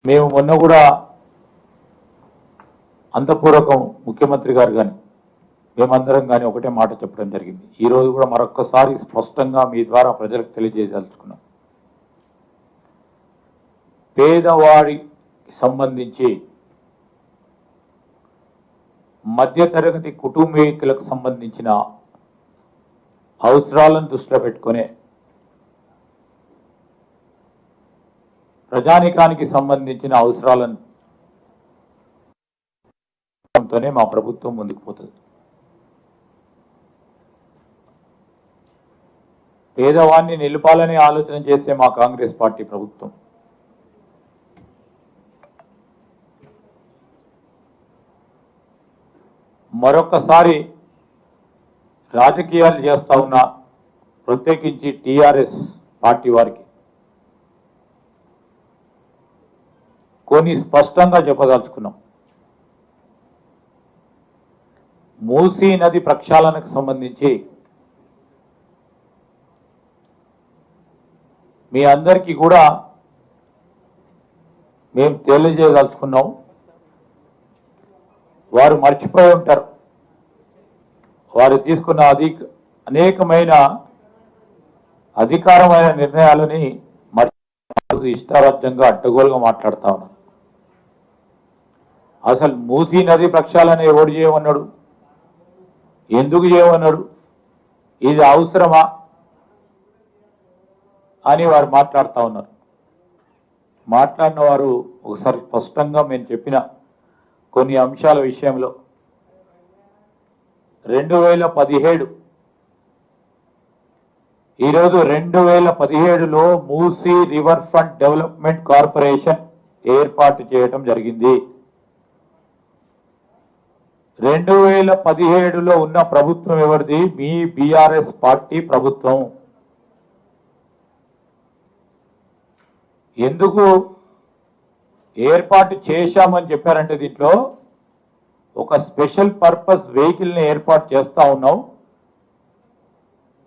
మేము మొన్న కూడా అంతపూర్వకం ముఖ్యమంత్రి గారు కానీ మేమందరం కానీ ఒకటే మాట చెప్పడం జరిగింది. ఈరోజు కూడా మరొక్కసారి స్పష్టంగా మీ ద్వారా ప్రజలకు తెలియజేయదలుచుకున్నాం. పేదవాడికి సంబంధించి మధ్యతరగతి కుటుంబీకులకు సంబంధించిన అవసరాలను దృష్టిలో పెట్టుకునే ప్రజానికానికి సంబంధించిన అవసరాలను మా ప్రభుత్వం ముందుకు పోతుంది. పేదవాన్ని నిలపాలని ఆలోచన చేసే మా కాంగ్రెస్ పార్టీ ప్రభుత్వం మరొకసారి రాజకీయాలు చేస్తా ఉన్న ప్రత్యేకించి టీఆర్ఎస్ పార్టీ వారికి కొన్ని స్పష్టంగా చెప్పదలుచుకున్నాం. మూసీ నది ప్రక్షాళనకు సంబంధించి మీ అందరికీ కూడా మేము తెలియజేయదలుచుకున్నాం. వారు మర్చిపోయి ఉంటారు. వారు తీసుకున్న అనేకమైన అధికారమైన నిర్ణయాలని ఇష్టారాజ్యంగా అడ్డగోలుగా మాట్లాడుతా ఉన్నారు. అసలు మూసీ నది ప్రక్షాళన ఎవడు చేయమన్నాడు? ఎందుకు చేయమన్నాడు? ఇది అవసరమా అని వారు మాట్లాడుతూ ఉన్నారు. మాట్లాడిన వారు ఒకసారి స్పష్టంగా మేము చెప్పిన కొన్ని అంశాల విషయంలో 2017 ఈరోజు 2017లో Musi river front development corporation ఏర్పాటు చేయడం జరిగింది. 2017లో ఉన్న ప్రభుత్వం ఎవరిది? మీ బీఆర్ఎస్ పార్టీ ప్రభుత్వం. ఎందుకు ఏర్పాటు చేశామని చెప్పారంటే దీంట్లో ఒక స్పెషల్ పర్పస్ వెహికల్ని ఏర్పాటు చేస్తా ఉన్నాం.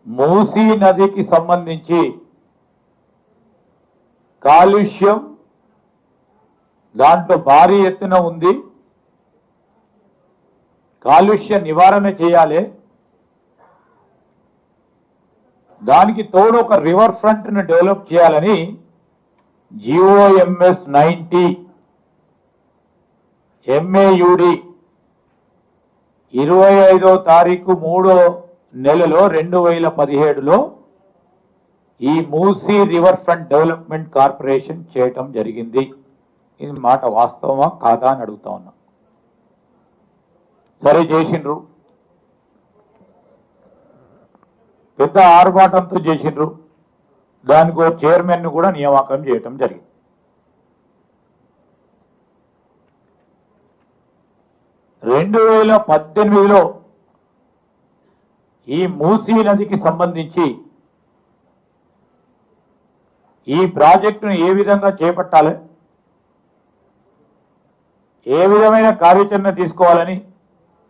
మూసీ నదికి సంబంధించి కాలుష్యం దాంట్లో భారీ ఎత్తున ఉంది. కాలుష్య నివారణ చేయాలి. దానికి తోడు ఒక రివర్ ఫ్రంట్ ను డెవలప్ చేయాలని GOMS 90 MAUD 25వ తారీఖు 3వ నెలలో 2017లో ఈ Musi river front development corporation చేయటం జరిగింది. ఇది మాట వాస్తవమా కాదా అని అడుగుతా ఉన్నా. సరే చేసిండ్రు, పెద్ద ఆర్భాటంతో చేసిండ్రు. దానికో చైర్మన్ ను కూడా నియామకం చేయటం జరిగింది. రెండు 2018లో ఈ మూసీ నదికి సంబంధించి ఈ ప్రాజెక్టును ఏ విధంగా చేపట్టాలి, ఏ విధమైన కార్యాచరణ తీసుకోవాలని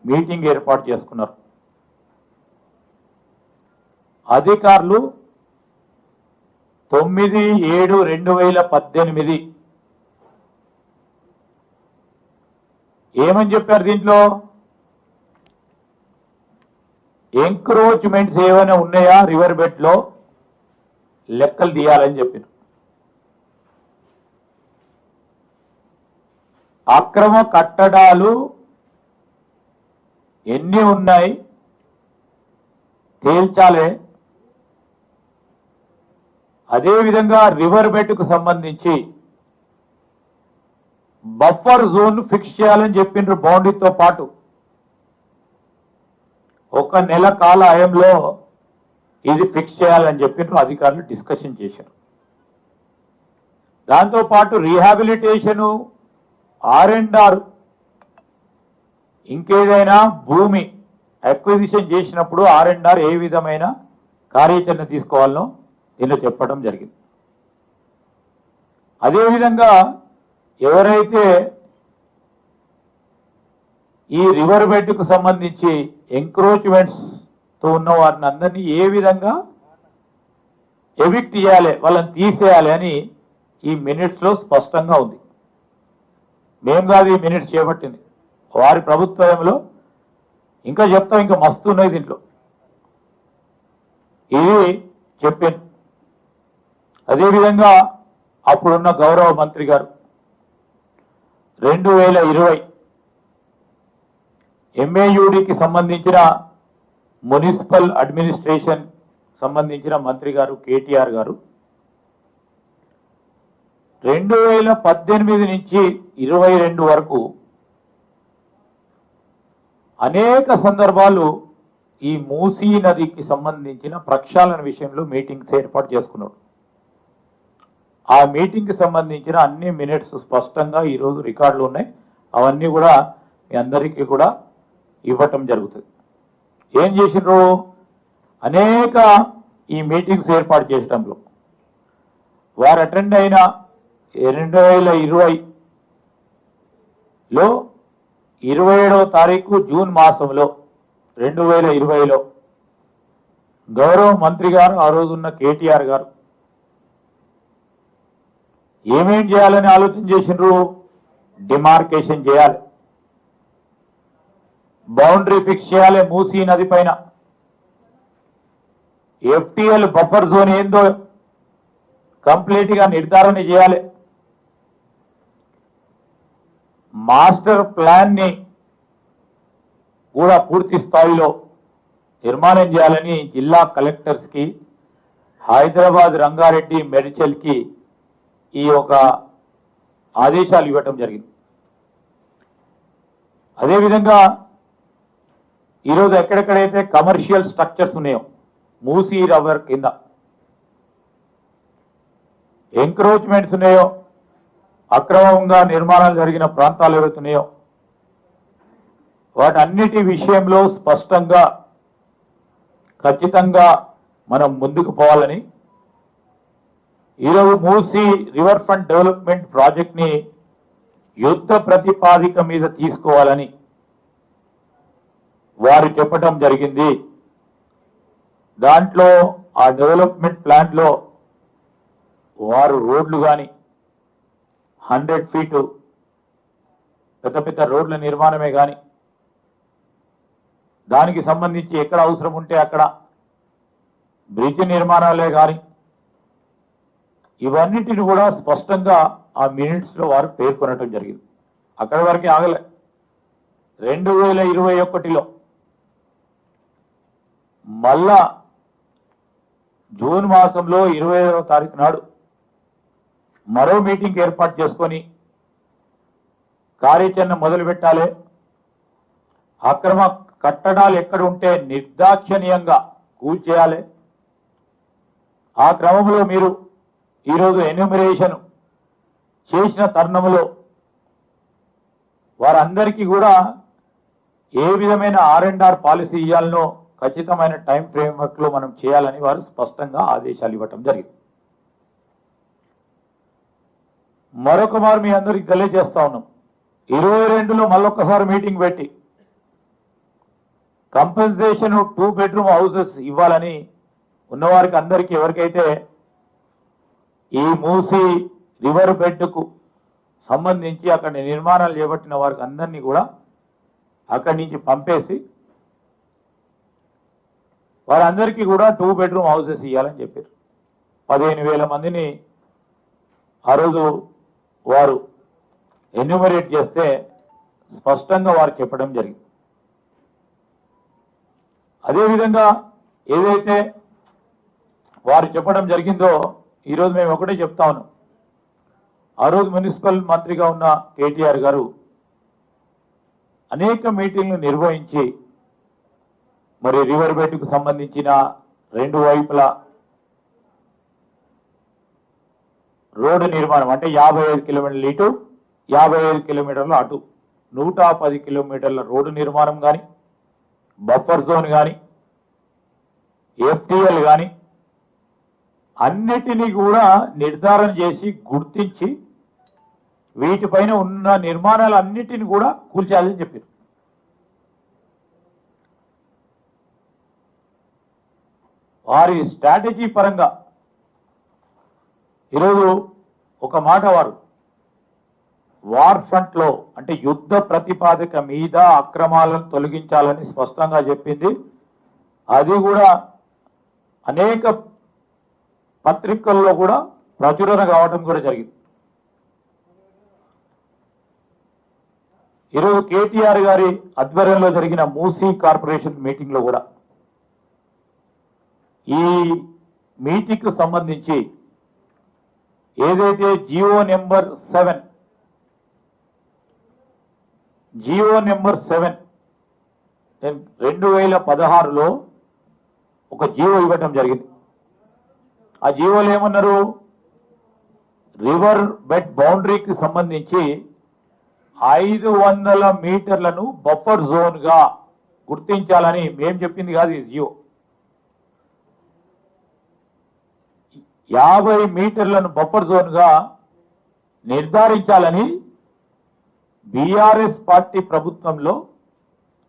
మీటింగ్ ఏర్పాటు చేసుకున్నారు. అధికారులు 9/7/2018 ఏమని చెప్పారు? దీంట్లో ఎంక్రోచ్మెంట్స్ ఏమైనా ఉన్నాయా రివర్ బెడ్ లో లెక్కలు తీయాలని చెప్పారు. అక్రమ కట్టడాలు ఎన్ని ఉన్నాయి తేల్చాలి. అదేవిధంగా రివర్ బెడ్కు సంబంధించి బఫర్ జోన్ ఫిక్స్ చేయాలని చెప్పిండ్రు. బౌండరీతో పాటు 1 నెల కాల ఆయంలో ఇది ఫిక్స్ చేయాలని చెప్పిండ్రు. అధికారులు డిస్కషన్ చేశారు. దాంతోపాటు రీహాబిలిటేషను, R&R, ఇంకేదైనా భూమి అక్విజిషన్ చేసినప్పుడు R&R ఏ విధమైన కార్యాచరణ తీసుకోవాలనో దీనిలో చెప్పడం జరిగింది. అదేవిధంగా ఎవరైతే ఈ రివర్ బెడ్కు సంబంధించి ఎంక్రోచ్మెంట్స్ తో ఉన్న వారిని అందరినీ ఏ విధంగా ఎవిక్ట్ చేయాలి, వాళ్ళని తీసేయాలి అని ఈ మినిట్స్ లో స్పష్టంగా ఉంది. మేము కాదు ఈ మినిట్స్ చేపట్టింది, వారి ప్రభుత్వంలో. ఇంకా చెప్తాం, ఇంకా మస్తు ఉన్నాయి దీంట్లో. ఇది చెప్పాను. అదేవిధంగా అప్పుడున్న గౌరవ మంత్రి గారు 2020 ఎంఏయుడికి సంబంధించిన మున్సిపల్ అడ్మినిస్ట్రేషన్ సంబంధించిన మంత్రి గారు కేటీఆర్ గారు 2018 నుంచి 22 వరకు అనేక సందర్భాలు ఈ మూసీ నదికి సంబంధించిన ప్రక్షాళన విషయంలో మీటింగ్స్ ఏర్పాటు చేసుకున్నాడు. ఆ మీటింగ్కి సంబంధించిన అన్ని మినిట్స్ స్పష్టంగా ఈరోజు రికార్డులు ఉన్నాయి. అవన్నీ కూడా మీ అందరికీ కూడా ఇవ్వటం జరుగుతుంది. ఏం చేసినారు, అనేక ఈ మీటింగ్స్ ఏర్పాటు చేయడంలో వారు అటెండ్ అయిన 2020లో 27వ తారీఖు జూన్ మాసంలో 2020లో గౌరవ మంత్రి గారు, ఆ రోజున్న కేటీఆర్ గారు ఏమేం చేయాలని ఆలోచన చేసినారు. డిమార్కేషన్ చేయాలి, బౌండరీ ఫిక్స్ చేయాలి, మూసీ నది పైన ఎఫ్టీఎల్ బఫర్ జోన్ ఏందో కంప్లీట్ గా నిర్ధారణ చేయాలి, మాస్టర్ ప్లాన్ ని కూడా పూర్తి స్థాయిలో నిర్మాణం చేయాలని జిల్లా కలెక్టర్స్ కి, హైదరాబాద్, రంగారెడ్డి, మెడ్చల్ కి ఈ ఒక ఆదేశాలు ఇవ్వటం జరిగింది. అదేవిధంగా ఈరోజు ఎక్కడెక్కడైతే కమర్షియల్ స్ట్రక్చర్స్ ఉన్నాయో మూసీ రివర్ కింద ఎంక్రోచ్మెంట్స్ ఉన్నాయో, అక్రమంగా నిర్మాణాలు జరిగిన ప్రాంతాలు ఏవైతున్నాయో వాటన్నిటి విషయంలో స్పష్టంగా ఖచ్చితంగా మనం ముందుకు పోవాలని ఈరోజు Musi river front development project ని యుద్ధ ప్రతిపాదిక మీద తీసుకోవాలని వారు చెప్పడం జరిగింది. దాంట్లో ఆ డెవలప్మెంట్ ప్లాన్ లో వారు రోడ్లు కానీ 100 ఫీటు పెద్ద పెద్ద రోడ్ల నిర్మాణమే కానీ, దానికి సంబంధించి ఎక్కడ అవసరం ఉంటే అక్కడ బ్రిడ్జ్ నిర్మాణాలే కానీ, ఇవన్నిటిని కూడా స్పష్టంగా ఆ మినిట్స్ లో వారు పేర్కొనడం జరిగింది. అక్కడి వరకే ఆగలే. 2021లో మళ్ళా జూన్ మాసంలో 25వ తారీఖు నాడు మరో మీటింగ్ ఏర్పాటు చేసుకొని కార్యాచరణ మొదలు పెట్టాలి, అక్రమ కట్టడాలు ఎక్కడ ఉంటే నిర్దాక్షిణ్యంగా కూల్చేయాలి. ఆ క్రమంలో మీరు ఈరోజు ఎన్యూమరేషన్ చేసిన తరుణంలో వారందరికీ కూడా ఏ విధమైన R&R పాలసీ ఇవ్వాలనో ఖచ్చితమైన టైం ఫ్రేమ్వర్క్ లో మనం చేయాలని వారు స్పష్టంగా ఆదేశాలు ఇవ్వటం జరిగింది. మరొక మారు మీ అందరికి తెలియజేస్తా ఉన్నాం, 22లో మళ్ళొక్కసారి మీటింగ్ పెట్టి కంపెన్సేషన్ 2 బెడ్రూమ్ హౌసెస్ ఇవ్వాలని ఉన్నవారికి అందరికీ, ఎవరికైతే ఈ మూసీ రివర్ బెడ్ కు సంబంధించి అక్కడ నిర్మాణాలు చేపట్టిన వారికి అందరినీ కూడా అక్కడి నుంచి పంపేసి వారందరికీ కూడా 2 బెడ్రూమ్ హౌసెస్ ఇవ్వాలని చెప్పారు. 15,000 మందిని ఆ రోజు వారు ఎన్యూమరేట్ చేస్తే స్పష్టంగా వారు చెప్పడం జరిగింది. అదేవిధంగా ఏదైతే వారు చెప్పడం జరిగిందో ఈరోజు మేము ఒకటే చెప్తా ఉన్నాం. ఆ రోజు మున్సిపల్ మంత్రిగా ఉన్న కేటీఆర్ గారు అనేక మీటింగ్లు నిర్వహించి మరి రివర్ బెడ్కు సంబంధించిన 2 వైపులా రోడ్డు నిర్మాణం అంటే 55 కిలోమీటర్లు ఇటు 55 కిలోమీటర్లు అటు 110 కిలోమీటర్ల రోడ్డు నిర్మాణం కానీ, బఫర్ జోన్ కానీ, ఎఫ్టీఎల్ కానీ అన్నిటినీ కూడా నిర్ధారణ చేసి గుర్తించి వీటిపైన ఉన్న నిర్మాణాలన్నిటిని కూడా కూల్చేయాలని చెప్పారు. వారి స్ట్రాటజీ పరంగా ఈరోజు ఒక మాట వారు వార్ ఫ్రంట్ లో అంటే యుద్ధ ప్రతిపాదిక మీద అక్రమాలను తొలగించాలని స్పష్టంగా చెప్పింది. అది కూడా అనేక పత్రికల్లో కూడా ప్రచురణ కావడం కూడా జరిగింది. ఈరోజు కేటీఆర్ గారి ఆధ్వర్యంలో జరిగిన మూసీ కార్పొరేషన్ మీటింగ్ లో కూడా ఈ మీటింగ్ కు సంబంధించి ఏదైతే జియో నెంబర్ 7 2016లో ఒక జియో ఇవ్వటం జరిగింది. ఆ జియోలో ఏమన్నారు, రివర్ బెడ్ బౌండరీకి సంబంధించి 500 మీటర్లను బఫర్ జోన్ గా గుర్తించాలని మేము చెప్పింది కాదు. ఈ జియో 50 మీటర్లను బఫర్ జోన్ గా నిర్ధారించాలని బీఆర్ఎస్ పార్టీ ప్రభుత్వంలో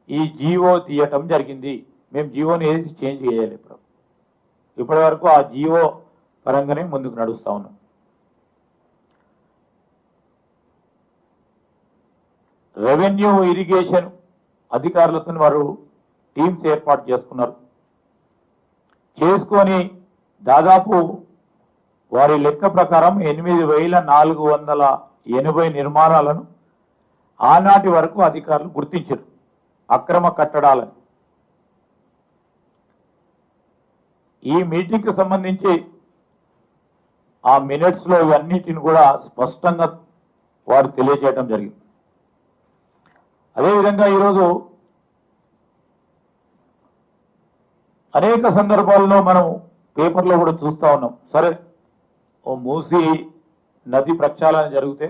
ఈ జియో తీయటం జరిగింది. మేము జియోని ఏది చేంజ్ చేయాలి. ఇప్పటి వరకు ఆ జియో పరంగానే ముందుకు నడుస్తా ఉన్నాం. రెవెన్యూ ఇరిగేషన్ అధికారులతో వారు టీమ్స్ ఏర్పాటు చేసుకొని దాదాపు వారి లెక్క ప్రకారం 8480 నిర్మాణాలను ఆనాటి వరకు అధికారులు గుర్తించారు అక్రమ కట్టడాలని. ఈ మీటింగ్ కి సంబంధించి ఆ మినిట్స్ లో ఇవన్నిటిని కూడా స్పష్టంగా వారు తెలియజేయడం జరిగింది. అదేవిధంగా ఈరోజు అనేక సందర్భాల్లో మనం పేపర్లో కూడా చూస్తా ఉన్నాం. సరే, ఓ మూసీ నది ప్రక్షాళన జరిగితే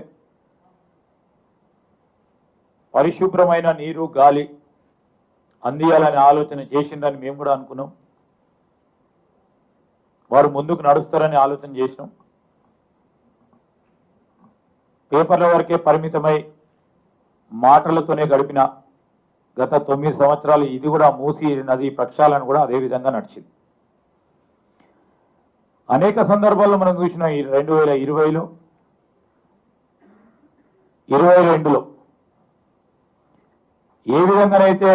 పరిశుభ్రమైన నీరు గాలి అందియాలని ఆలోచన చేసిందని మేము కూడా అనుకున్నాం. వారు ముందుకు నడుస్తారని ఆలోచన చేసినాం. పేపర్ల వరకే పరిమితమై మాటలతోనే గడిపిన గత 9 సంవత్సరాలు ఇది కూడా మూసీ నది ప్రక్షాళన కూడా అదే విధంగా నడిచింది. అనేక సందర్భాల్లో మనం చూసిన 2020లో 22లో ఏ విధంగానైతే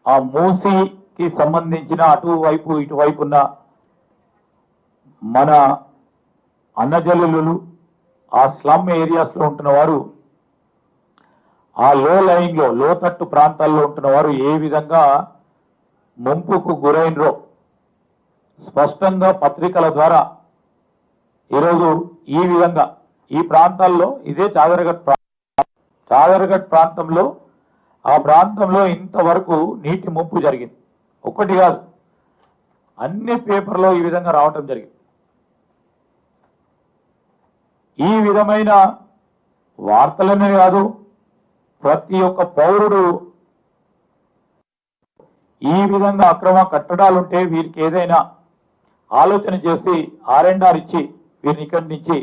ఆ మూసీకి సంబంధించిన అటువైపు ఇటువైపు ఉన్న మన అన్నజల్లులు ఆ స్లమ్ ఏరియాస్ లో ఉంటున్న వారు, ఆ లోతట్టు ప్రాంతాల్లో ఉంటున్న వారు ఏ విధంగా ముంపుకు గురైనరో స్పష్టంగా పత్రికల ద్వారా ఈరోజు ఈ విధంగా ఈ ప్రాంతాల్లో ఇదే చాదరగట్ ప్రాంతంలో ఆ ప్రాంతంలో ఇంతవరకు నీటి ముంపు జరిగింది. ఒకటి కాదు, అన్ని పేపర్లో ఈ విధంగా రావటం జరిగింది. ఈ విధమైన వార్తలనే కాదు, ప్రతి ఒక్క పౌరుడు ఈ విధంగా అక్రమ కట్టడాలుంటే వీరికి ఏదైనా ఆలోచన చేసి R&R ఇచ్చి వీరిని ఇక్కడి నుంచి